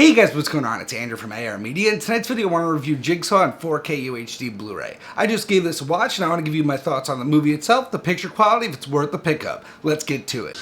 Hey guys, what's going on? It's Andrew from AR Media. In tonight's video, I want to review Jigsaw on 4K UHD Blu-ray. I just gave this a watch and I want to give you my thoughts on the movie itself, the picture quality, if it's worth the pickup. Let's get to it.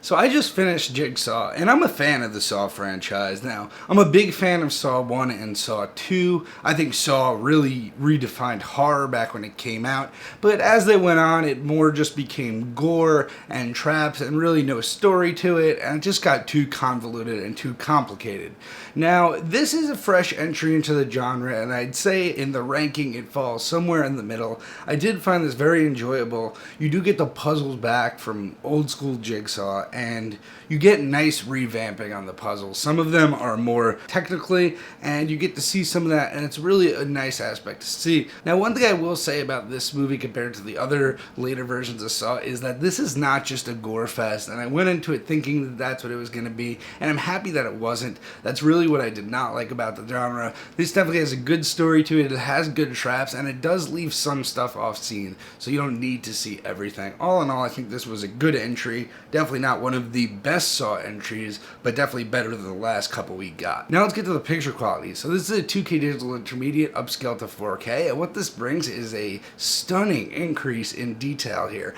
So I just finished Jigsaw, and I'm a fan of the Saw franchise. Now, I'm a big fan of Saw 1 and Saw 2. I think Saw really redefined horror back when it came out, but as they went on, it more just became gore and traps and really no story to it, and it just got too convoluted and too complicated. Now, this is a fresh entry into the genre, and I'd say in the ranking it falls somewhere in the middle. I did find this very enjoyable. You do get the puzzles back from old school Jigsaw, and you get nice revamping on the puzzles. Some of them are more technically, and you get to see some of that, and it's really a nice aspect to see. Now, one thing I will say about this movie compared to the other later versions of Saw is that this is not just a gore fest, and I went into it thinking that that's what it was going to be, and I'm happy that it wasn't. That's really what I did not like about the genre. This definitely has a good story to it, it has good traps, and it does leave some stuff off scene, so you don't need to see everything. All in all, I think this was a good entry. Definitely not one of the best Saw entries, but definitely better than the last couple we got. Now let's get to the picture quality. So this is a 2K digital intermediate upscale to 4K, and what this brings is a stunning increase in detail here.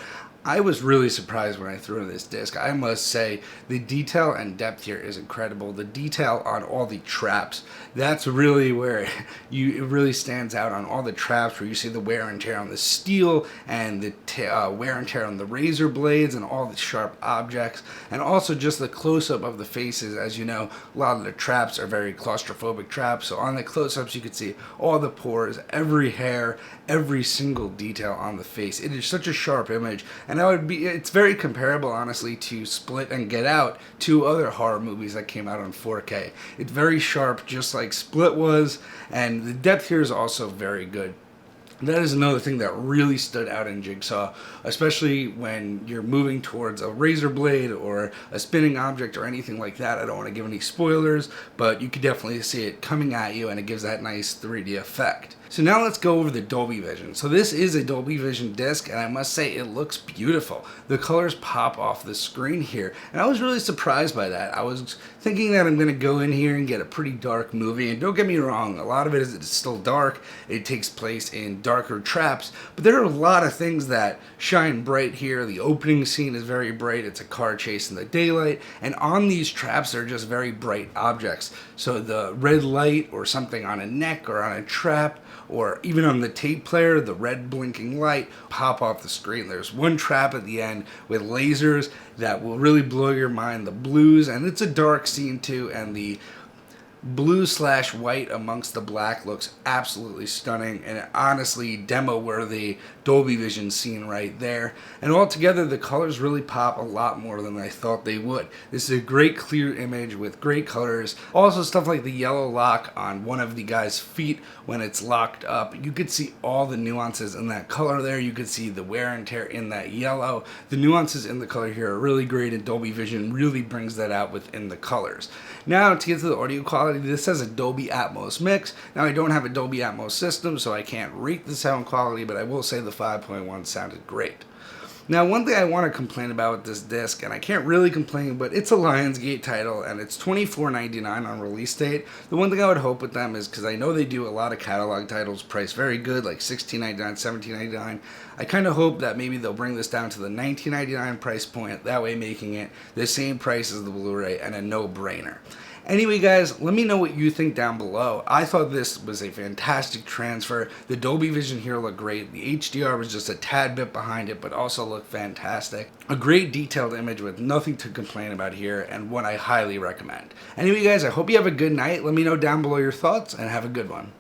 I was really surprised when I threw in this disc. I must say the detail and depth here is incredible. The detail on all the traps, that's really where it really stands out on all the traps, where you see the wear and tear on the steel and the wear and tear on the razor blades and all the sharp objects, and also just the close-up of the faces. As you know, a lot of the traps are very claustrophobic traps, so on the close-ups you could see all the pores, every hair, every single detail on the face. It is such a sharp image, and it's very comparable, honestly, to Split and Get Out, two other horror movies that came out on 4K. It's very sharp, just like Split was, and the depth here is also very good. That is another thing that really stood out in Jigsaw, especially when you're moving towards a razor blade or a spinning object or anything like that. I don't want to give any spoilers, but you can definitely see it coming at you, and it gives that nice 3D effect. So now let's go over the Dolby Vision. So this is a Dolby Vision disc, and I must say it looks beautiful. The colors pop off the screen here, and I was really surprised by that. I was thinking that I'm going to go in here and get a pretty dark movie, and don't get me wrong, a lot of it is still dark. It takes place in darker traps, but there are a lot of things that shine bright here. The opening scene is very bright. It's a car chase in the daylight, and on these traps they're just very bright objects. So the red light or something on a neck or on a trap, or even on the tape player, the red blinking light pop off the screen. There's one trap at the end with lasers that will really blow your mind. The blues, and it's a dark scene too, and the blue/white amongst the black looks absolutely stunning, and honestly demo worthy Dolby Vision scene right there. And altogether the colors really pop a lot more than I thought they would. This is a great clear image with great colors. Also stuff like the yellow lock on one of the guy's feet when it's locked up, you could see all the nuances in that color there. You could see the wear and tear in that yellow. The nuances in the color here are really great, and Dolby Vision really brings that out within the colors. Now to get to the audio quality, this has a Dolby Atmos mix. Now I don't have a Dolby Atmos system, so I can't rate the sound quality, but I will say the 5.1 sounded great. Now, one thing I want to complain about with this disc, and I can't really complain, but it's a Lionsgate title, and it's $24.99 on release date. The one thing I would hope with them is, because I know they do a lot of catalog titles priced very good, like $16.99, $17.99. I kind of hope that maybe they'll bring this down to the $19.99 price point, that way making it the same price as the Blu-ray and a no-brainer. Anyway, guys, let me know what you think down below. I thought this was a fantastic transfer. The Dolby Vision here looked great. The HDR was just a tad bit behind it, but also looked fantastic. A great detailed image with nothing to complain about here, and one I highly recommend. Anyway, guys, I hope you have a good night. Let me know down below your thoughts, and have a good one.